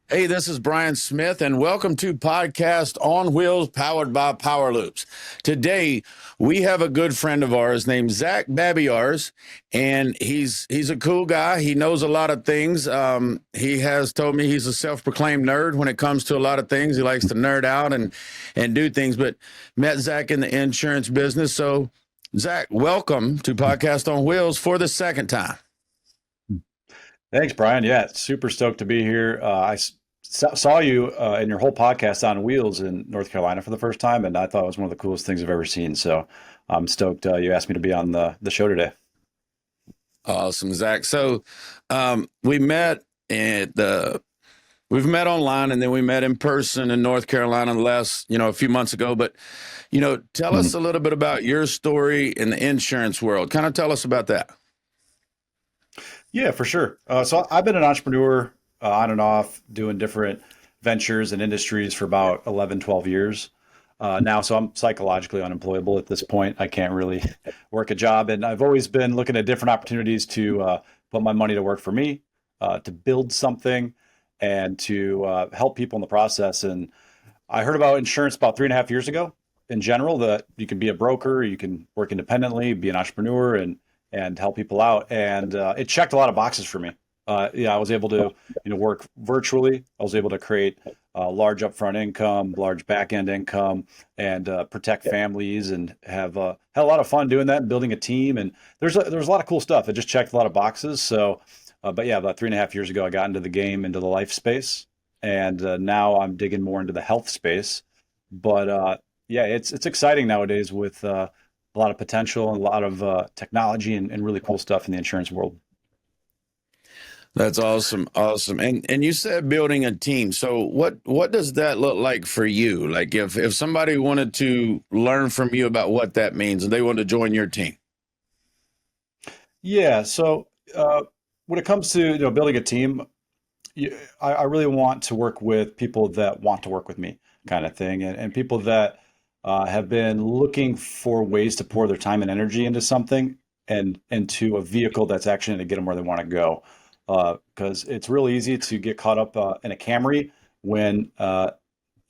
Hey, this is Brian Smith, and welcome to Podcast on Wheels, powered by Power Loops. Today, we have a good friend of ours named Zach Barbiarz, and he's a cool guy. He knows a lot of things. He has told me he's a self-proclaimed nerd when it comes to a lot of things. He likes to nerd out and do things. But met Zach in the insurance business. So, Zach, welcome to Podcast on Wheels for the second time. Thanks, Brian. Yeah, super stoked to be here. Saw you in your whole podcast on wheels in North Carolina for the first time, and I thought it was one of the coolest things I've ever seen. So I'm stoked you asked me to be on the show today. Awesome, Zach. So we met we've met online, and then we met in person in North Carolina a few months ago. But tell us a little bit about your story in the insurance world. Kind of tell us about that. Yeah, for sure. So I've been an entrepreneur on and off doing different ventures and industries for about 11, 12 years now. So I'm psychologically unemployable at this point. I can't really work a job. And I've always been looking at different opportunities to put my money to work for me, to build something and to help people in the process. And I heard about insurance about 3.5 years ago in general, that you can be a broker, you can work independently, be an entrepreneur and help people out. And it checked a lot of boxes for me. I was able to, work virtually. I was able to create large upfront income, large back end income, and protect families, and have had a lot of fun doing that and building a team. And there's a lot of cool stuff. It just checked a lot of boxes. So, but yeah, about 3.5 years ago, I got into the game, into the life space, and now I'm digging more into the health space. But yeah, it's exciting nowadays with a lot of potential and a lot of technology and really cool stuff in the insurance world. That's awesome. Awesome. And you said building a team. So what does that look like for you? Like if somebody wanted to learn from you about what that means and they want to join your team. Yeah. So when it comes to building a team, I really want to work with people that want to work with me, kind of thing, and people that have been looking for ways to pour their time and energy into something and into a vehicle that's actually going to get them where they want to go. Because it's real easy to get caught up in a Camry when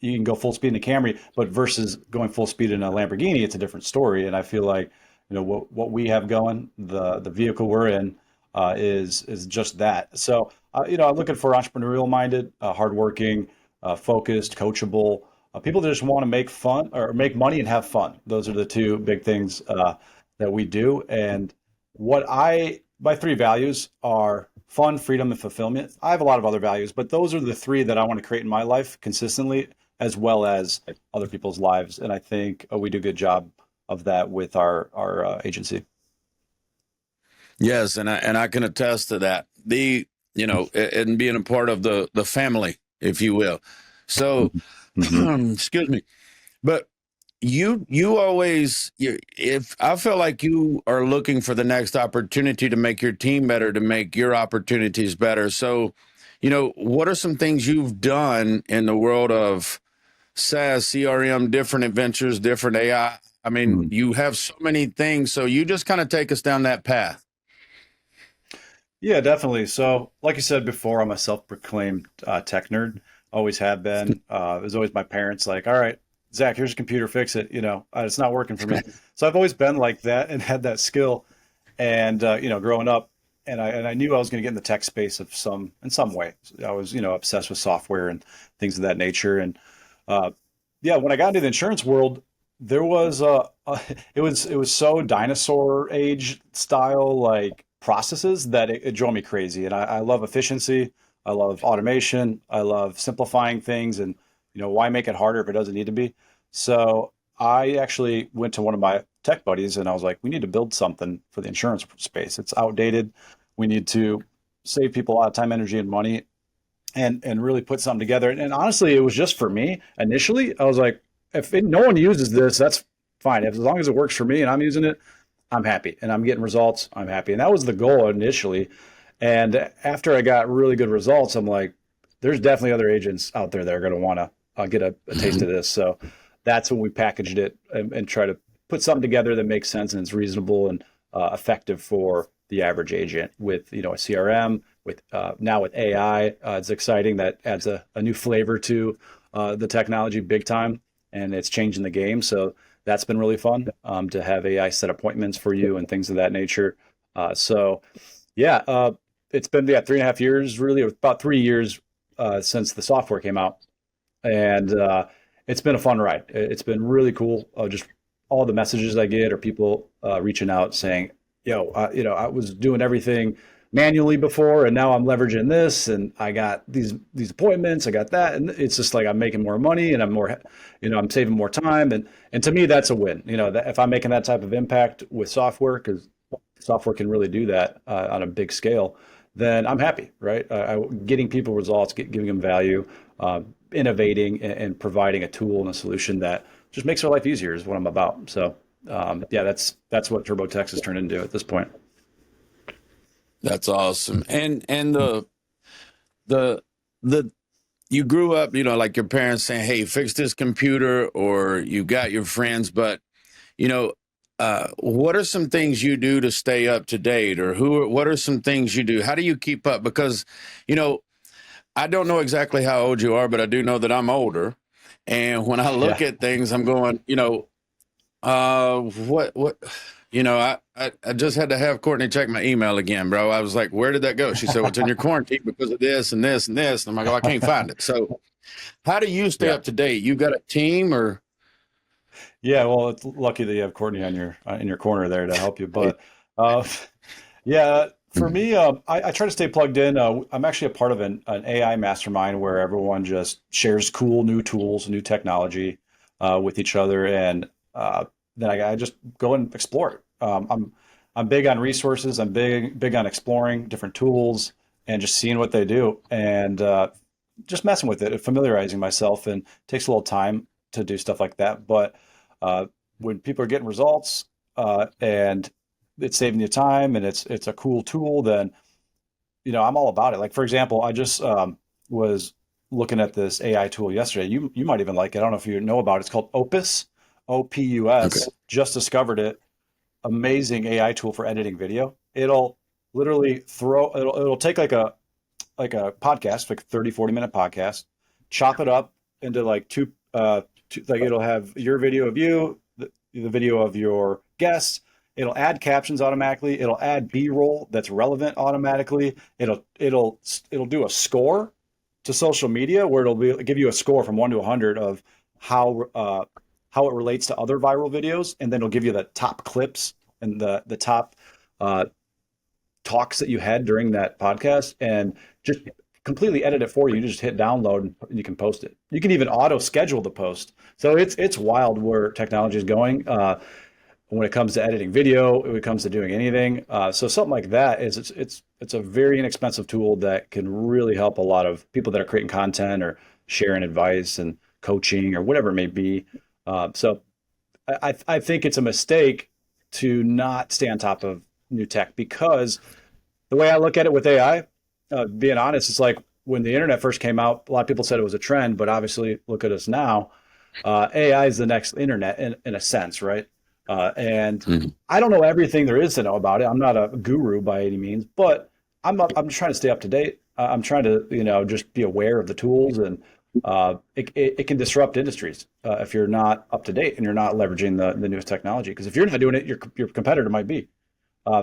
you can go full speed in a Camry, but versus going full speed in a Lamborghini, it's a different story. And I feel like what we have going, the vehicle we're in, is just that. So I'm looking for entrepreneurial minded, hardworking, focused, coachable people that just want to make fun or make money and have fun. Those are the two big things that we do. And my three values are fun, freedom, and fulfillment. I have a lot of other values, but those are the three that I want to create in my life consistently, as well as other people's lives. And I think we do a good job of that with our agency. Yes, and I can attest to that. And being a part of the family, if you will. So, Mhm. excuse me. But you always, if I feel like you are looking for the next opportunity to make your team better, to make your opportunities better. So, what are some things you've done in the world of SaaS, CRM, different adventures, different AI? I mean, Mhm. you have so many things. So you just kind of take us down that path. Yeah, definitely. So, like you said before, I'm a self-proclaimed tech nerd. Always have been. It was always my parents like, "All right, Zach, here's a computer, fix it." It's not working for me. So I've always been like that and had that skill. And growing up, and I knew I was going to get in the tech space in some way. I was obsessed with software and things of that nature. And uh, yeah, when I got into the insurance world, there was it was so dinosaur age style like processes that it drove me crazy. And I love efficiency. I love automation. I love simplifying things. And why make it harder if it doesn't need to be? So I actually went to one of my tech buddies and I was like, we need to build something for the insurance space. It's outdated. We need to save people a lot of time, energy, and money, and really put something together. And honestly, it was just for me. Initially, I was like, no one uses this, that's fine. As long as it works for me and I'm using it, I'm happy. And I'm getting results, I'm happy. And that was the goal initially. And after I got really good results, I'm like, there's definitely other agents out there that are going to want to get a taste of this. So that's when we packaged it and try to put something together that makes sense and it's reasonable and effective for the average agent with a CRM, with now with AI. It's exciting. That adds a new flavor to the technology big time, and it's changing the game. So that's been really fun to have AI set appointments for you and things of that nature. So yeah, it's been 3.5 years, really, about 3 years since the software came out, and it's been a fun ride. It's been really cool. Just all the messages I get are people reaching out saying, "Yo, I was doing everything manually before, and now I'm leveraging this, and I got these appointments, I got that, and it's just like I'm making more money, and I'm saving more time, and to me, that's a win. That if I'm making that type of impact with software, because software can really do that on a big scale, then I'm happy, right? Getting people results, giving them value, innovating, and providing a tool and a solution that just makes their life easier is what I'm about. So, yeah, that's what TurboTax has turned into at this point. That's awesome. And the you grew up, like your parents saying, "Hey, fix this computer," or you got your friends, but what are some things you do to stay up to date, or what are some things you do? How do you keep up? Because, I don't know exactly how old you are, but I do know that I'm older. And when I look Yeah. at things, I'm going, what, I just had to have Courtney check my email again, bro. I was like, where did that go? She said, well, it's in your quarantine because of this and this and this. And I'm like, oh, I can't find it. So how do you stay Yeah. up to date? You got a team or? Yeah. Well, it's lucky that you have Courtney on your in your corner there to help you. But uh, yeah, for me, I try to stay plugged in. I'm actually a part of an AI mastermind where everyone just shares cool new tools, new technology with each other, and then I just go and explore it. I'm big on resources. I'm big on exploring different tools and just seeing what they do and just messing with it, familiarizing myself, and it takes a little time to do stuff like that. But when people are getting results and it's saving you time and it's a cool tool, then I'm all about it. Like for example, I just was looking at this AI tool yesterday. You might even like it. I don't know if you know about it. It's called Opus, Okay. OPUS. Just discovered it. Amazing AI tool for editing video. It'll literally it'll take like a podcast, like 30-40 minute podcast, chop it up into like like it'll have your video of you, the video of your guests. It'll add captions automatically. It'll add B-roll that's relevant automatically. It'll do a score to social media where give you a score from 1 to 100 of how it relates to other viral videos, and then it'll give you the top clips and the top uh, talks that you had during that podcast, and just completely edit it for you. You just hit download and you can post it. You can even auto schedule the post. So it's wild where technology is going when it comes to editing video, when it comes to doing anything. So something like that it's a very inexpensive tool that can really help a lot of people that are creating content or sharing advice and coaching or whatever it may be. So I think it's a mistake to not stay on top of new tech, because the way I look at it with AI, being honest, it's like when the internet first came out, a lot of people said it was a trend, but obviously look at us now. AI is the next internet in a sense, right? And Mhm. I don't know everything there is to know about it. I'm not a guru by any means, but I'm just trying to stay up to date. I'm trying to, just be aware of the tools, and it can disrupt industries if you're not up to date and you're not leveraging the newest technology. Because if you're not doing it, your competitor might be.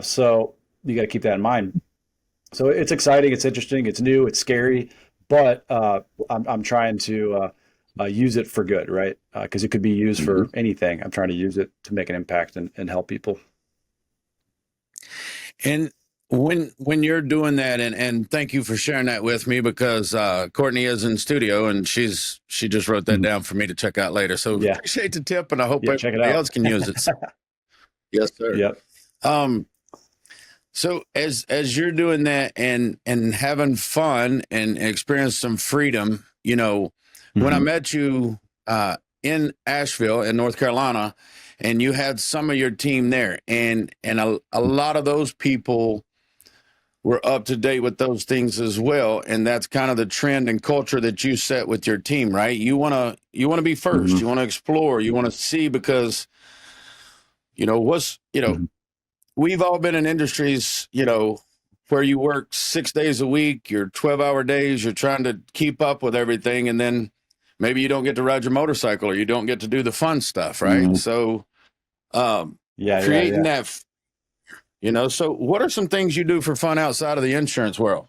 So you got to keep that in mind. So it's exciting, it's interesting, it's new, it's scary, but I'm trying to use it for good, right? Because it could be used for Mhm. anything. I'm trying to use it to make an impact and help people. And when you're doing that, and thank you for sharing that with me, because Courtney is in studio and she just wrote that Mhm. down for me to check out later. So Yeah, appreciate the tip, and I hope yeah, check it everybody out. else can use it. Yes, sir. Yep. Um, so as you're doing that and having fun and experience some freedom, when I Mhm. met you in Asheville in North Carolina, and you had some of your team there, and a lot of those people were up to date with those things as well, and that's kind of the trend and culture that you set with your team, right? You want to be first, Mhm. you want to explore, you want to see, because what's Mhm. we've all been in industries, where you work 6 days a week, you're 12-hour days, you're trying to keep up with everything, and then maybe you don't get to ride your motorcycle or you don't get to do the fun stuff, right? So creating that, so what are some things you do for fun outside of the insurance world?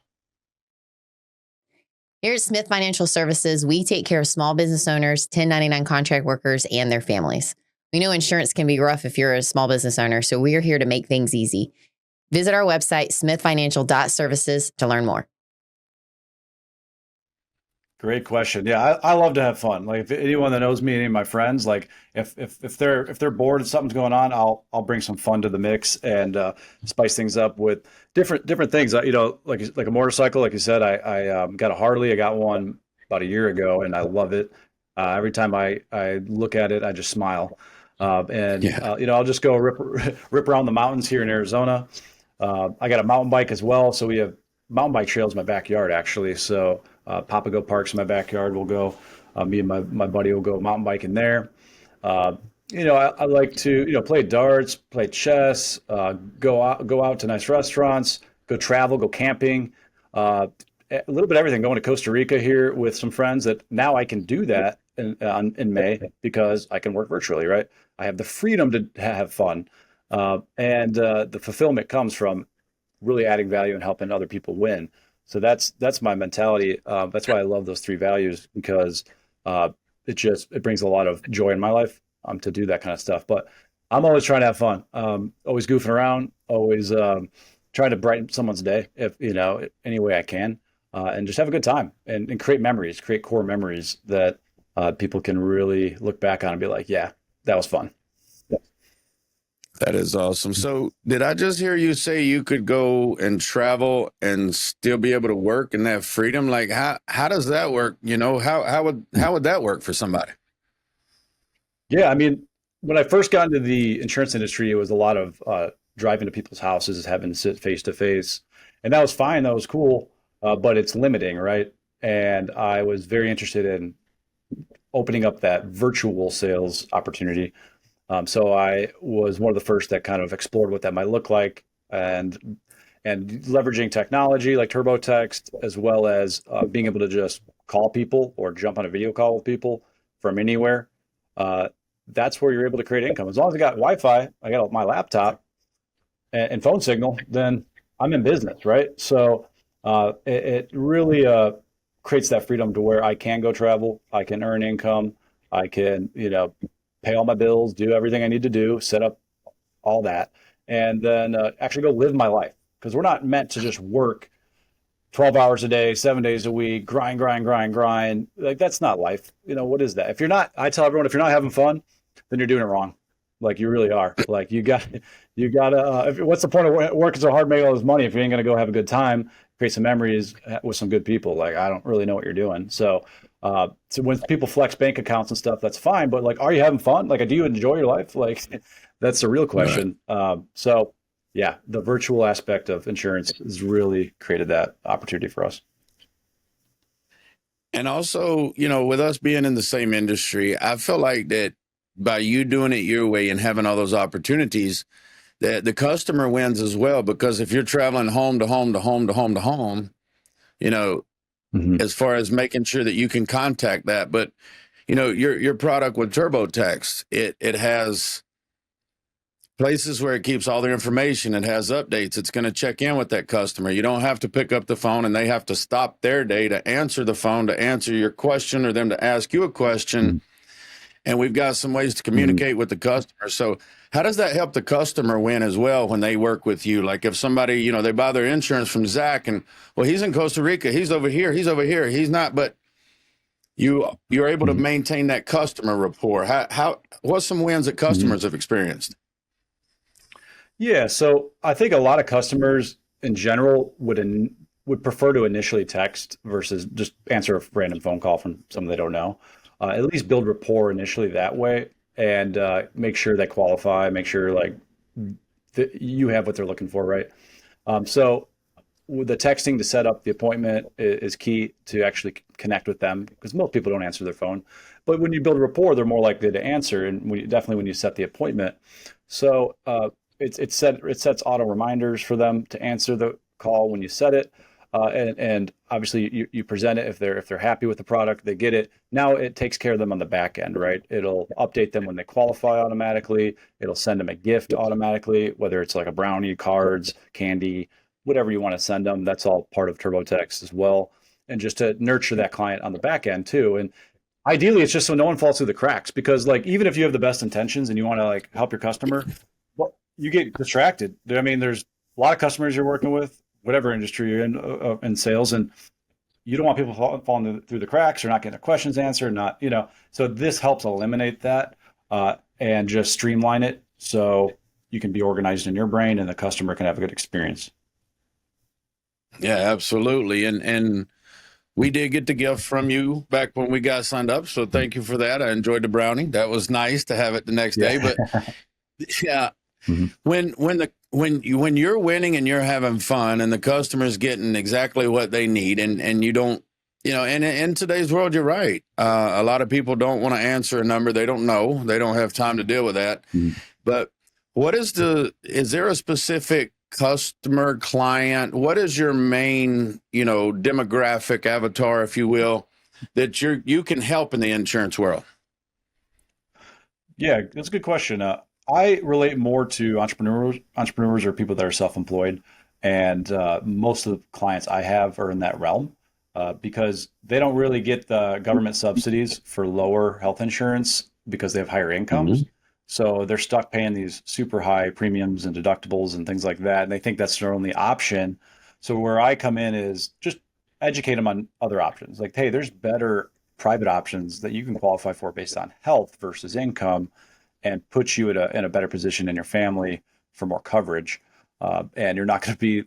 Here at Smith Financial Services, we take care of small business owners, 1099 contract workers, and their families. We know insurance can be rough if you're a small business owner, so we are here to make things easy. Visit our website, smithfinancial.services, to learn more. Great question. Yeah, I love to have fun. Like if anyone that knows me, any of my friends, like if they're bored and something's going on, I'll bring some fun to the mix and spice things up with different things. Like a motorcycle, like you said, I got a Harley. I got one about a year ago, and I love it. Every time I look at it, I just smile. I'll just go rip around the mountains here in Arizona. I got a mountain bike as well, so we have mountain bike trails in my backyard actually. So Papago Park's in my backyard. We'll go. Me and my buddy will go mountain biking there. I like to play darts, play chess, go out to nice restaurants, go travel, go camping, a little bit of everything. Going to Costa Rica here with some friends. That now I can do that in May because I can work virtually. Right, I have the freedom to have fun, and the fulfillment comes from really adding value and helping other people win. So that's my mentality. That's why I love those three values, because it brings a lot of joy in my life to do that kind of stuff. But I'm always trying to have fun, always goofing around, always trying to brighten someone's day if any way I can, and just have a good time and create core memories that people can really look back on and be like, yeah, that was fun. That is awesome. So did I just hear you say you could go and travel and still be able to work and have freedom? Like how does that work? How would that work for somebody? Yeah, I mean, when I first got into the insurance industry, it was a lot of driving to people's houses, having to sit face to face, and that was fine. That was cool, but it's limiting, right? And I was very interested in opening up that virtual sales opportunity. So I was one of the first that kind of explored what that might look like, and leveraging technology like TurboText, as well as being able to just call people or jump on a video call with people from anywhere. That's where you're able to create income. As long as I got Wi-Fi, I got my laptop and phone signal, then I'm in business, right? So it really creates that freedom to where I can go travel, I can earn income, I can pay all my bills, do everything I need to do, set up all that, and then actually go live my life. Because we're not meant to just work 12 hours a day, 7 days a week, grind. Like, that's not life. What is that? I tell everyone, if you're not having fun, then you're doing it wrong. Like, you really are. Like, you gotta, what's the point of working so hard, making all this money if you ain't going to go have a good time, create some memories with some good people? Like, I don't really know what you're doing. So when people flex bank accounts and stuff, that's fine. But like, are you having fun? Like, do you enjoy your life? Like, that's the real question. So yeah, the virtual aspect of insurance has really created that opportunity for us. And also, with us being in the same industry, I feel like that by you doing it your way and having all those opportunities, that the customer wins as well. Because if you're traveling home to home to home to home to home, as far as making sure that you can contact that. But, your product with TurboText, it has places where it keeps all their information. It has updates. It's going to check in with that customer. You don't have to pick up the phone and they have to stop their day to answer the phone, to answer your question, or them to ask you a question. And we've got some ways to communicate with the customer. So how does that help the customer win as well when they work with you? Like if somebody, they buy their insurance from Zach and, well, he's in Costa Rica, he's over here, he's not, but you're able to maintain that customer rapport. What's some wins that customers have experienced? Yeah, so I think a lot of customers in general would prefer to initially text versus just answer a random phone call from someone they don't know. At least build rapport initially that way, and make sure they qualify, make sure like you have what they're looking for, right? So with the texting to set up the appointment is key to actually connect with them, because most people don't answer their phone. But when you build rapport, they're more likely to answer, and definitely when you set the appointment. So it sets auto reminders for them to answer the call when you set it. And obviously you present it. If they're happy with the product, they get it. Now it takes care of them on the back end, right? It'll update them when they qualify automatically. It'll send them a gift automatically, whether it's like a brownie, cards, candy, whatever you want to send them. That's all part of TurboTax as well. And just to nurture that client on the back end too. And ideally, it's just so no one falls through the cracks, because like even if you have the best intentions and you want to like help your customer, well, you get distracted. I mean, there's a lot of customers you're working with, whatever industry you're in sales, and you don't want people falling through the cracks or not getting their questions answered, so this helps eliminate that and just streamline it so you can be organized in your brain and the customer can have a good experience. Yeah, absolutely. And we did get the gift from you back when we got signed up, so thank you for that. I enjoyed the brownie. That was nice to have it the next day. But yeah, when you're winning and you're having fun and the customer's getting exactly what they need, and you don't, and in today's world, you're right. A lot of people don't want to answer a number they don't know. They don't have time to deal with that. But is there a specific customer, client? What is your main, demographic avatar, if you will, that you can help in the insurance world? Yeah, that's a good question. I relate more to entrepreneurs or people that are self-employed, and most of the clients I have are in that realm because they don't really get the government subsidies for lower health insurance because they have higher incomes. So they're stuck paying these super high premiums and deductibles and things like that. And they think that's their only option. So where I come in is just educate them on other options. Like, hey, there's better private options that you can qualify for based on health versus income, and put you in a better position in your family for more coverage. And you're not going to be,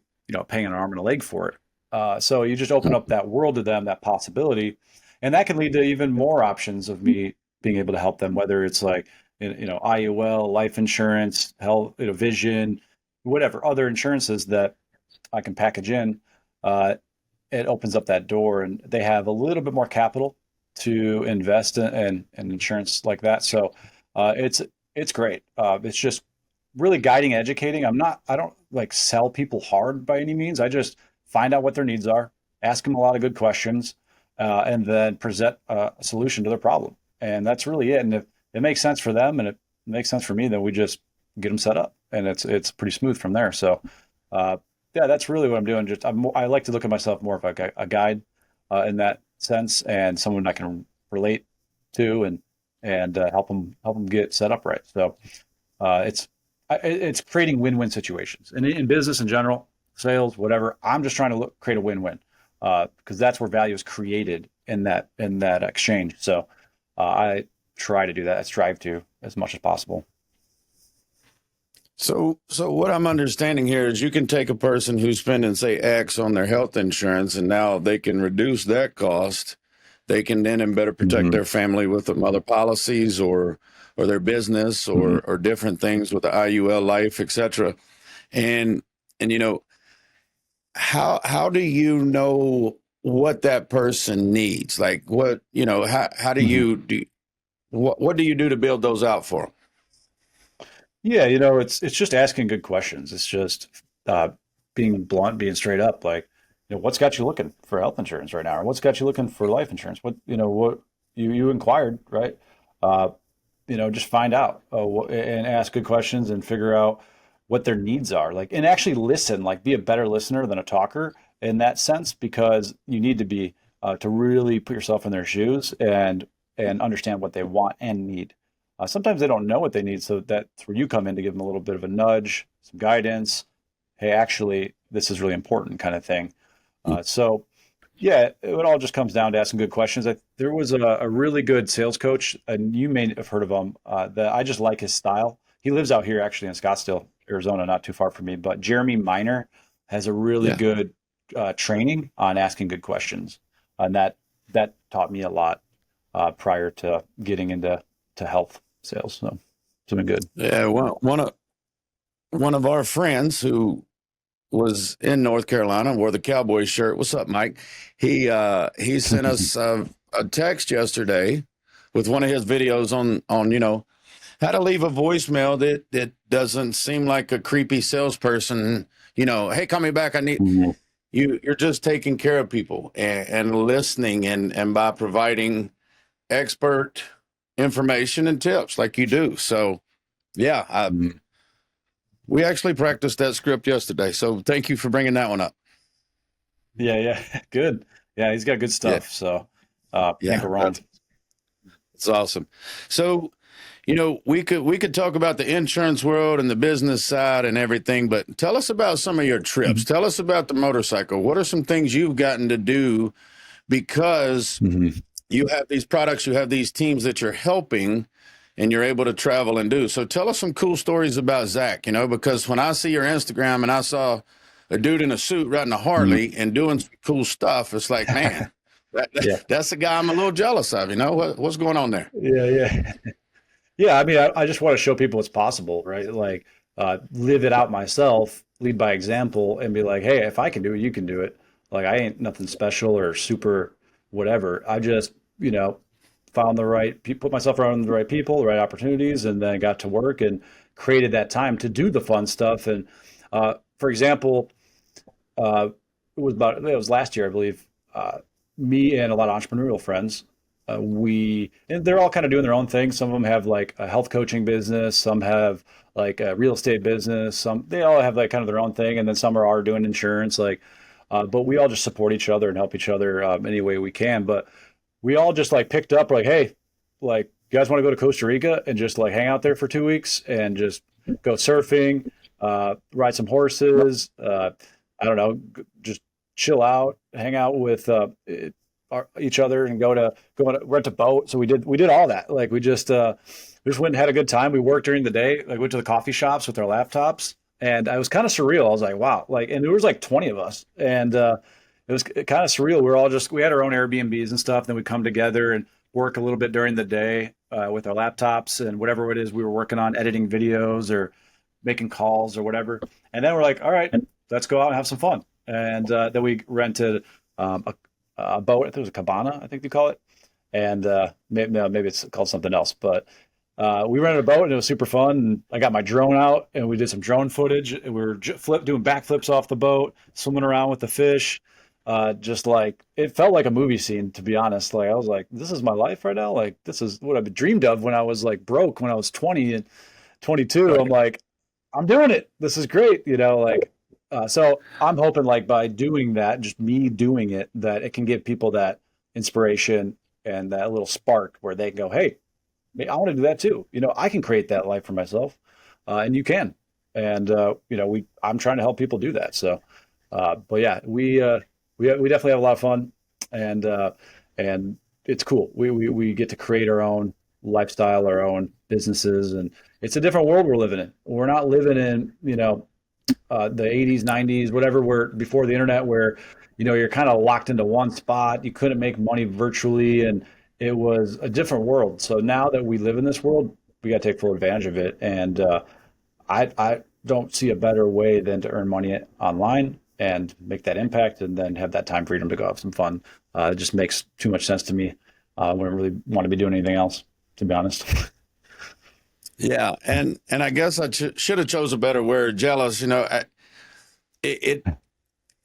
paying an arm and a leg for it. So you just open up that world to them, that possibility. And that can lead to even more options of me being able to help them, whether it's like, IUL, life insurance, health, vision, whatever other insurances that I can package in. It opens up that door, and they have a little bit more capital to invest in insurance like that. So it's great. It's just really guiding, educating. I don't like sell people hard by any means. I just find out what their needs are, ask them a lot of good questions, and then present a solution to their problem. And that's really it. And if it makes sense for them and it makes sense for me, then we just get them set up, and it's pretty smooth from there. So, yeah, that's really what I'm doing. I like to look at myself more of like a guide in that sense, and someone I can relate to and help them get set up right. So, it's creating win-win situations, and in business in general, sales, whatever. I'm just trying to create a win-win because that's where value is created in that exchange. So, I try to do that. I strive to as much as possible. So what I'm understanding here is you can take a person who's spending, say, X on their health insurance, and now they can reduce that cost. They can then better protect their family with some other policies or their business or different things with the IUL life, et cetera. And how do you know what that person needs? Like what, how do you do? What do you do to build those out for them? Yeah, it's just asking good questions. It's just being blunt, being straight up. Like, what's got you looking for health insurance right now, or what's got you looking for life insurance? What you inquired, right? Just find out and ask good questions and figure out what their needs are. Like, and actually listen. Like, be a better listener than a talker in that sense, because you need to be to really put yourself in their shoes and understand what they want and need. Sometimes they don't know what they need, so that's where you come in to give them a little bit of a nudge, some guidance. Hey, actually, this is really important, kind of thing. So, yeah, it all just comes down to asking good questions. There was a really good sales coach, and you may have heard of him, that I just like his style. He lives out here actually in Scottsdale, Arizona, not too far from me. But Jeremy Miner has a really good training on asking good questions, and that taught me a lot prior to getting into health sales. So something good. Yeah, well, one of our friends who was in North Carolina, wore the Cowboy shirt. What's up, Mike? He sent us a text yesterday with one of his videos on how to leave a voicemail that doesn't seem like a creepy salesperson hey, call me back. I need Mhm. you're just taking care of people and listening and by providing expert information and tips like you do. So yeah, Mhm. we actually practiced that script yesterday. So thank you for bringing that one up. Yeah, yeah, good. Yeah, he's got good Yeah. stuff. So can't Yeah. go wrong. It's awesome. So, we could talk about the insurance world and the business side and everything, but tell us about some of your trips. Tell us about the motorcycle. What are some things you've gotten to do because Mhm. you have these products, you have these teams that you're helping, and you're able to travel and do. So tell us some cool stories about Zach, because when I see your Instagram and I saw a dude in a suit riding a Mhm. Harley and doing some cool stuff, it's like, man, Yeah, that's the guy I'm a little jealous of. What's going on there? yeah, yeah. Yeah, I mean, I just want to show people it's possible, right? Like, live it out myself, lead by example, and be like, hey, if I can do it, you can do it. Like, I ain't nothing special or super whatever. I just, found the right, put myself around the right people, the right opportunities, and then got to work and created that time to do the fun stuff. And for example, uh, it was last year, I believe. Me and a lot of entrepreneurial friends, and they're all kind of doing their own thing. Some of them have like a health coaching business, some have like a real estate business, they all have like kind of their own thing, and then some are doing insurance. But we all just support each other and help each other any way we can. But we all just like picked up like, hey, like you guys want to go to Costa Rica and just like hang out there for 2 weeks and just go surfing, ride some horses, I don't know, just chill out, hang out with each other, and go to rent a boat. So we did all that. Like we just went and had a good time. We worked during the day, like went to the coffee shops with our laptops, and it was kind of surreal. I was like, wow, like, and there was like 20 of us, and it was kind of surreal. We had our own Airbnbs and stuff. Then we come together and work a little bit during the day with our laptops and whatever it is we were working on, editing videos or making calls or whatever. And then we're like, all right, let's go out and have some fun. And then we rented a boat. I think it was a cabana, I think they call it. And maybe it's called something else. But we rented a boat and it was super fun. And I got my drone out and we did some drone footage. We were doing backflips off the boat, swimming around with the fish. Just like it felt like a movie scene, to be honest. Like I was like, this is my life right now. Like this is what I've dreamed of when I was like broke when I was 20 and 22. I'm like, I'm doing it. This is great. So I'm hoping like by doing that, just me doing it, that it can give people that inspiration and that little spark where they can go, hey, I want to do that too. I can create that life for myself, and you can. And I'm trying to help people do that. So, but yeah, we definitely have a lot of fun, and it's cool. We get to create our own lifestyle, our own businesses, and it's a different world we're living in. We're not living in the 80s, 90s, whatever, where before the internet, where you're kind of locked into one spot. You couldn't make money virtually, and it was a different world. So now that we live in this world, we got to take full advantage of it. And I don't see a better way than to earn money online and make that impact, and then have that time freedom to go have some fun. It just makes too much sense to me. I wouldn't really want to be doing anything else, to be honest. Yeah, and I guess I should have chose a better word. Jealous, it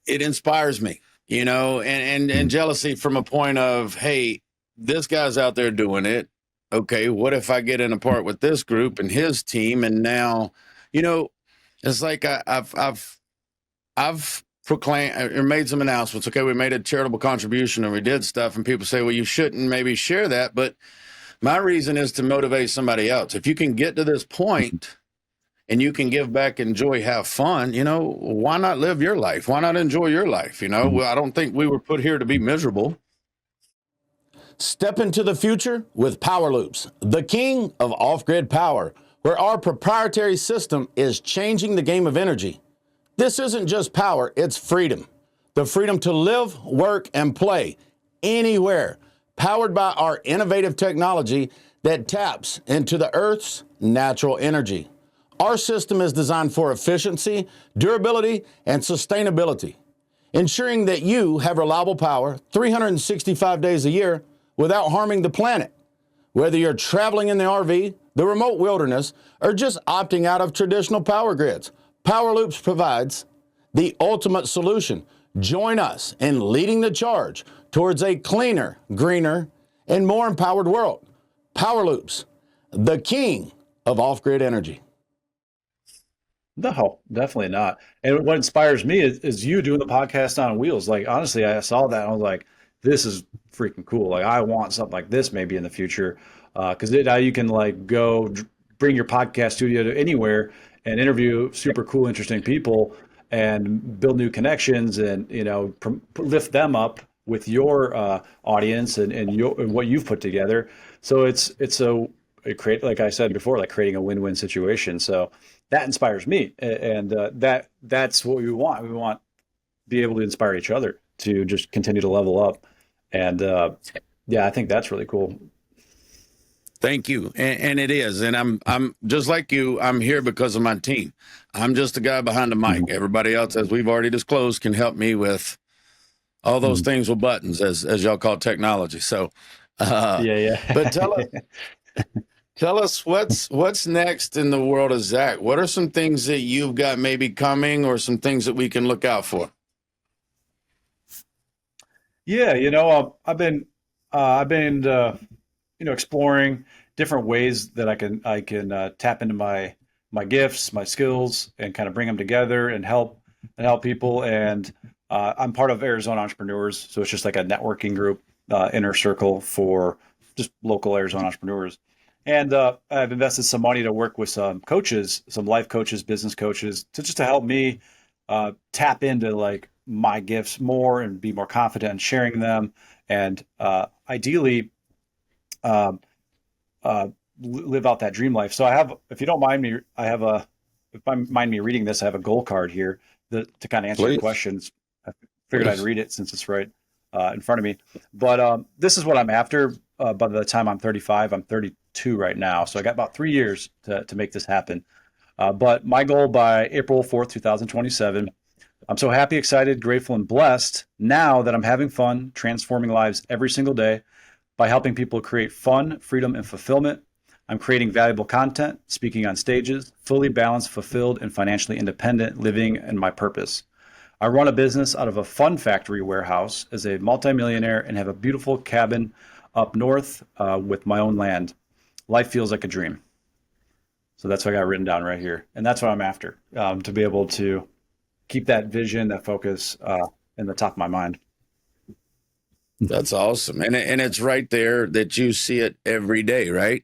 inspires me, and jealousy from a point of, hey, this guy's out there doing it. Okay, what if I get in a part with this group and his team, and now, it's like I've proclaimed or made some announcements. Okay, we made a charitable contribution and we did stuff, and people say, well, you shouldn't maybe share that, but my reason is to motivate somebody else. If you can get to this point and you can give back, enjoy, have fun, why not live your life? Why not enjoy your life? Well, I don't think we were put here to be miserable. Step into the future with Power Loops, the king of off-grid power, where our proprietary system is changing the game of energy. This isn't just power, it's freedom. The freedom to live, work, and play anywhere, powered by our innovative technology that taps into the Earth's natural energy. Our system is designed for efficiency, durability, and sustainability, ensuring that you have reliable power 365 days a year without harming the planet. Whether you're traveling in the RV, the remote wilderness, or just opting out of traditional power grids, Power Loops provides the ultimate solution. Join us in leading the charge towards a cleaner, greener, and more empowered world. Power Loops, the king of off-grid energy. No, definitely not. And what inspires me is you doing the podcast on wheels. Like, honestly, I saw that and I was like, this is freaking cool. Like, I want something like this maybe in the future. Because now you can like bring your podcast studio to anywhere and interview super cool, interesting people and build new connections and, lift them up with your audience and what you've put together. So like I said before, like creating a win-win situation. So that inspires me, and that's what we want. We want to be able to inspire each other to just continue to level up, and yeah, I think that's really cool. Thank you, and it is, and I'm just like you. I'm here because of my team. I'm just the guy behind the mic. Everybody else, as we've already disclosed, can help me with all those things with buttons, as y'all call technology. So, Yeah. But tell us what's next in the world of Zach. What are some things that you've got maybe coming, or some things that we can look out for? Yeah, I've been exploring different ways that I can tap into my gifts, my skills, and kind of bring them together and help people. And I'm part of Arizona Entrepreneurs, so it's just like a networking group, inner circle for just local Arizona entrepreneurs. And I've invested some money to work with some coaches, some life coaches, business coaches, to help me tap into like my gifts more and be more confident in sharing them, and ideally live out that dream life. So I have, if you don't mind me, if I mind me reading this, I have a goal card here to kind of answer your questions. I figured I'd read it since it's right in front of me. But this is what I'm after. By the time I'm 35, I'm 32 right now. So I got about 3 years to make this happen. But my goal by April 4th, 2027, I'm so happy, excited, grateful, and blessed now that I'm having fun, transforming lives every single day by helping people create fun, freedom, and fulfillment. I'm creating valuable content, speaking on stages, fully balanced, fulfilled, and financially independent, living in my purpose. I run a business out of a fun factory warehouse as a multimillionaire and have a beautiful cabin up north with my own land. Life feels like a dream. So that's what I got written down right here. And that's what I'm after, to be able to keep that vision, that focus in the top of my mind. That's awesome. And it's right there that you see it every day, right?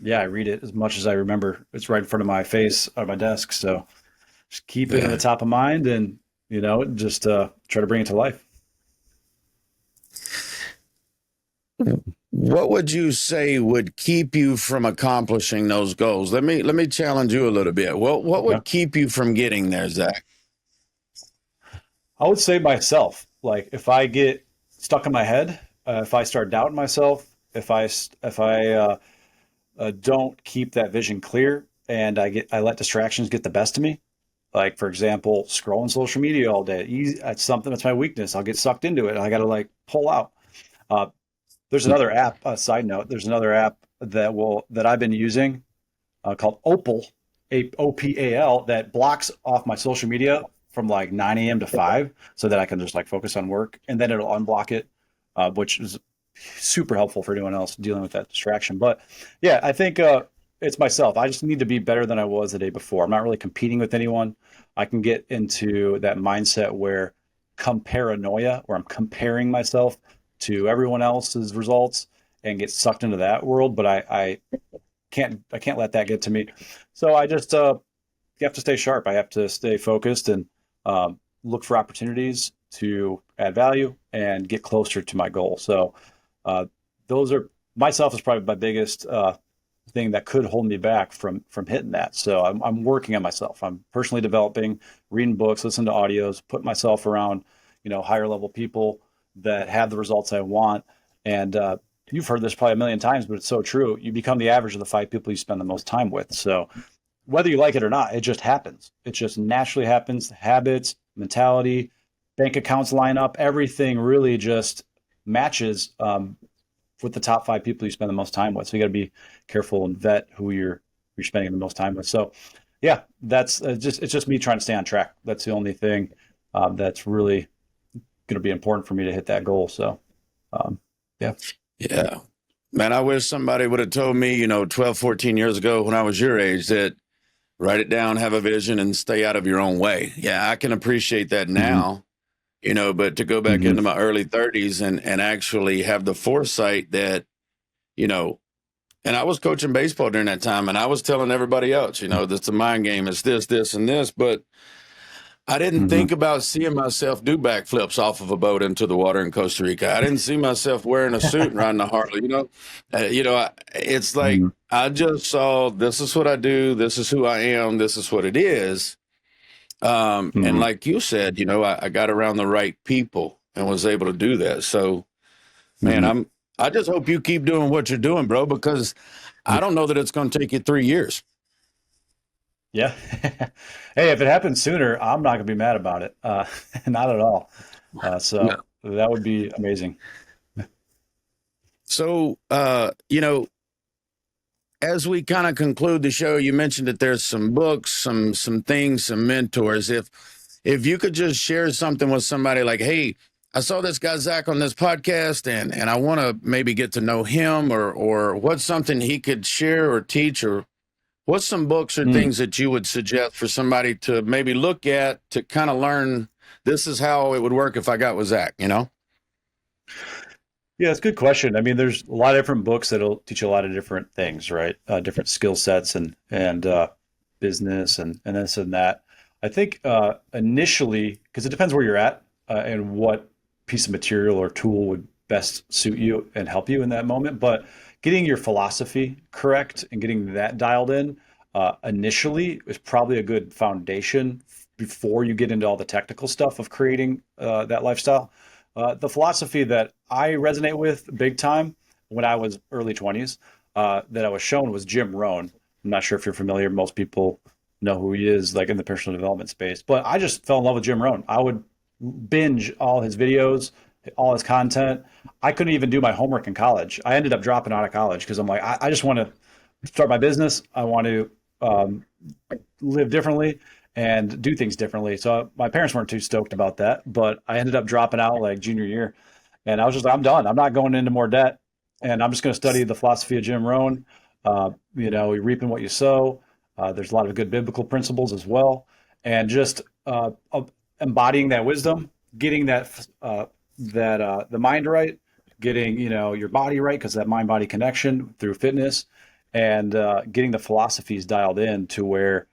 Yeah, I read it as much as I remember. It's right in front of my face on my desk. So just keep it in the top of mind and, just try to bring it to life. What would you say would keep you from accomplishing those goals? Let me challenge you a little bit. What would keep you from getting there, Zach? I would say myself. Like if I get stuck in my head, if I start doubting myself, if I don't keep that vision clear, and I let distractions get the best of me. Like for example, scrolling social media all day. That's something that's my weakness. I'll get sucked into it. I got to like pull out. There's another app. Side note: there's another app that I've been using called Opal, OPAL, that blocks off my social media from like 9 a.m. to 5, so that I can just like focus on work, and then it'll unblock it, which is super helpful for anyone else dealing with that distraction. But yeah, I think it's myself. I just need to be better than I was the day before. I'm not really competing with anyone. I can get into that mindset where paranoia, where I'm comparing myself to everyone else's results and get sucked into that world. But I can't let that get to me. So I just you have to stay sharp. I have to stay focused and look for opportunities to add value and get closer to my goal. So those are, myself is probably my biggest thing that could hold me back from hitting that. So I'm working on myself. I'm personally developing, reading books, listening to audios, put myself around, higher level people that have the results I want. And you've heard this probably a million times, but it's so true. You become the average of the 5 people you spend the most time with. So whether you like it or not, it just happens. It just naturally happens. Habits, mentality, bank accounts line up. Everything really just matches with the top 5 people you spend the most time with. So you got to be careful and vet who you're spending the most time with. So yeah, that's it's just me trying to stay on track. That's the only thing that's really going to be important for me to hit that goal. So, um, yeah. Yeah. Man, I wish somebody would have told me, 12, 14 years ago when I was your age that write it down, have a vision, and stay out of your own way. Yeah, I can appreciate that Hmm. now, but to go back Hmm. into my early 30s and actually have the foresight that, you know, and I was coaching baseball during that time and I was telling everybody else, that's a mind game. It's this, this, and this. But I didn't Hmm. think about seeing myself do backflips off of a boat into the water in Costa Rica. I didn't see myself wearing a suit and riding a Harley. It's like Hmm. I just saw this is what I do. This is who I am. This is what it is. And Hmm. like you said, I got around the right people and was able to do that. So, man, Hmm. I just hope you keep doing what you're doing, bro, because I don't know that it's going to take you 3 years. Yeah. Hey, if it happens sooner, I'm not gonna be mad about it. Not at all. So that would be amazing. So, as we kind of conclude the show, you mentioned that there's some books, some things, some mentors. If you could just share something with somebody like, hey, I saw this guy Zach on this podcast and I want to maybe get to know him or what's something he could share or teach or what's some books or Hmm. things that you would suggest for somebody to maybe look at to kind of learn this is how it would work if I got with Zach? Yeah, it's a good question. I mean, there's a lot of different books that'll teach you a lot of different things, right? Different skill sets and business and this and that. I think initially, because it depends where you're at and what piece of material or tool would best suit you and help you in that moment. But getting your philosophy correct and getting that dialed in initially is probably a good foundation before you get into all the technical stuff of creating that lifestyle. The philosophy that I resonate with big time when I was early 20s that I was shown was Jim Rohn. I'm not sure if you're familiar. Most people know who he is, like in the personal development space. But I just fell in love with Jim Rohn. I would binge all his videos, all his content. I couldn't even do my homework in college. I ended up dropping out of college because I'm like, I just want to start my business. I want to um, live differently and do things differently. So my parents weren't too stoked about that, but I ended up dropping out like junior year, and I was just I'm done. I'm not going into more debt, and I'm just going to study the philosophy of Jim Rohn. You're reaping what you sow. There's a lot of good biblical principles as well, and just embodying that wisdom, getting the mind right, getting your body right because that mind body connection through fitness, and getting the philosophies dialed in to where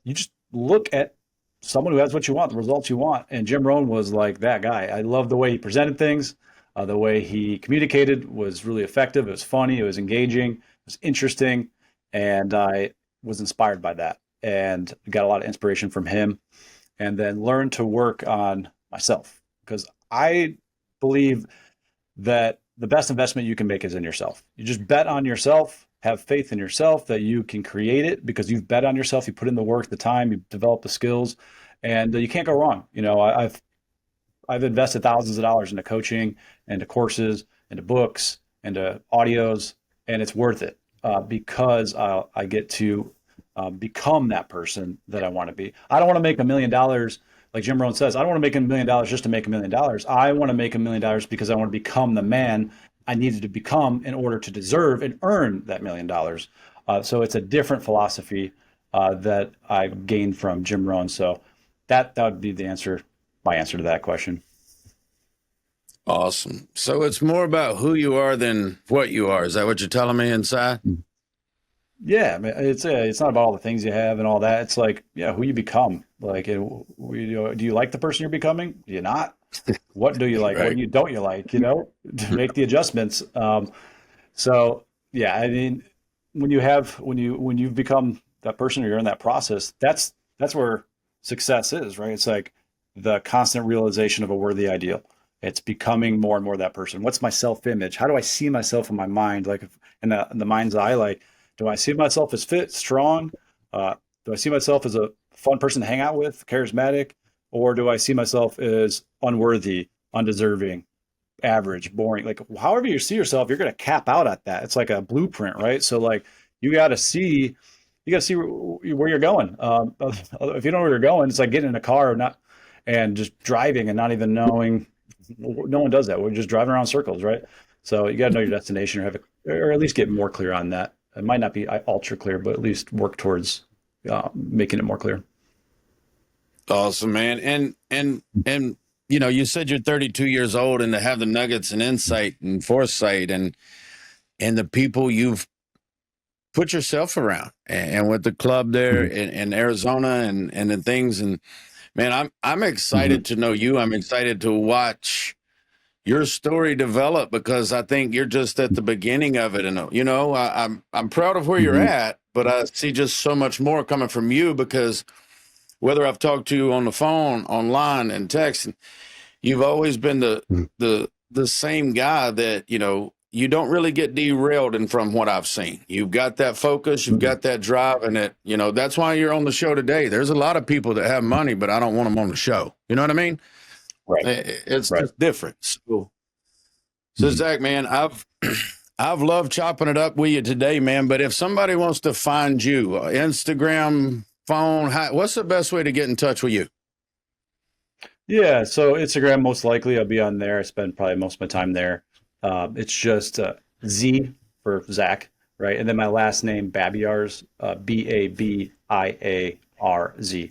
you just look at someone who has what you want, the results you want. And Jim Rohn was like that guy. I love the way he presented things. The way he communicated was really effective. It was funny. It was engaging. It was interesting. And I was inspired by that and got a lot of inspiration from him. And then learned to work on myself because I believe that the best investment you can make is in yourself. You just bet on yourself, have faith in yourself that you can create it because you've bet on yourself. You put in the work, the time, you've developed the skills, and you can't go wrong. I've invested thousands of dollars into coaching, into courses, into books, into audios, and it's worth it because I get to become that person that I want to be. I don't want to make $1 million, like Jim Rohn says. I don't want to make $1 million just to make $1 million. I want to make $1 million because I want to become the man I needed to become in order to deserve and earn that $1 million. So it's a different philosophy that I gained from Jim Rohn. So that would be my answer to that question. Awesome. So it's more about who you are than what you are. Is that what you're telling me inside? Yeah, I mean, it's not about all the things you have and all that. It's like, yeah, who you become. Like, do you like the person you're becoming? Do you not? What do you like? What Right. you don't you like? To make the adjustments. So yeah, I mean, when you've become that person or you're in that process, that's where success is, right? It's like the constant realization of a worthy ideal. It's becoming more and more that person. What's my self-image? How do I see myself in my mind? Like in the mind's eye, like, do I see myself as fit, strong? Do I see myself as a fun person to hang out with, charismatic? Or do I see myself as unworthy, undeserving, average, boring? Like, however you see yourself, you're going to cap out at that. It's like a blueprint, right? So like you got to see you got to see where you're going. If you don't know where you're going, it's like getting in a car and just driving and not even knowing. No one does that. We're just driving around circles, right? So you got to know your destination, or at least get more clear on that. It might not be ultra clear, but at least work towards making it more clear. Awesome, man. And you said you're 32 years old, and to have the nuggets and insight and foresight and the people you've put yourself around, and with the club there in Arizona and the things, and man, I'm excited to know you. I'm excited to watch your story develop, because I think you're just at the beginning of it. And I'm proud of where you're at, but I see just so much more coming from you, because whether I've talked to you on the phone, online, and text, you've always been the same guy that, you don't really get derailed. And from what I've seen, you've got that focus, you've got that drive, and that's why you're on the show today. There's a lot of people that have money, but I don't want them on the show. You know what I mean? Right. It's just different. So Zach, man, I've loved chopping it up with you today, man. But if somebody wants to find you, Instagram, phone, what's the best way to get in touch with you? Yeah, so Instagram, most likely I'll be on there. I spend probably most of my time there. It's just Z for Zach, right? And then my last name, Barbiarz, Babiarz. So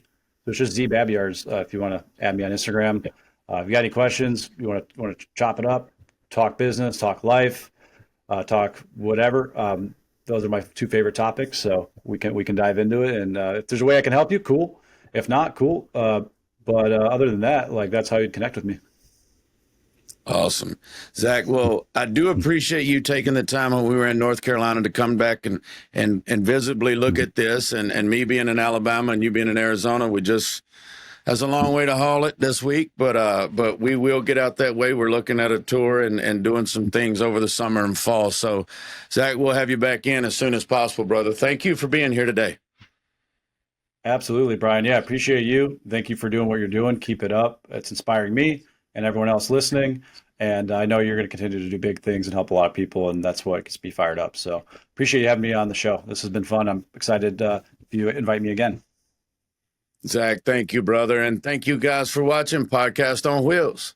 it's just Z Barbiarz. If you want to add me on Instagram, if you got any questions, you want to chop it up, talk business, talk life, talk whatever. Those are my two favorite topics. So we can dive into it. And if there's a way I can help you, cool. If not, cool. But other than that, that's how you'd connect with me. Awesome. Zach, well, I do appreciate you taking the time when we were in North Carolina to come back and visibly look at this, and me being in Alabama and you being in Arizona, that's a long way to haul it this week, but we will get out that way. We're looking at a tour and doing some things over the summer and fall. So Zach, we'll have you back in as soon as possible, brother. Thank you for being here today. Absolutely, Brian. Yeah, appreciate you. Thank you for doing what you're doing. Keep it up. It's inspiring me and everyone else listening. And I know you're going to continue to do big things and help a lot of people, and that's what gets me fired up. So appreciate you having me on the show. This has been fun. I'm excited if you invite me again. Zach, thank you, brother. And thank you guys for watching Podcast on Wheels.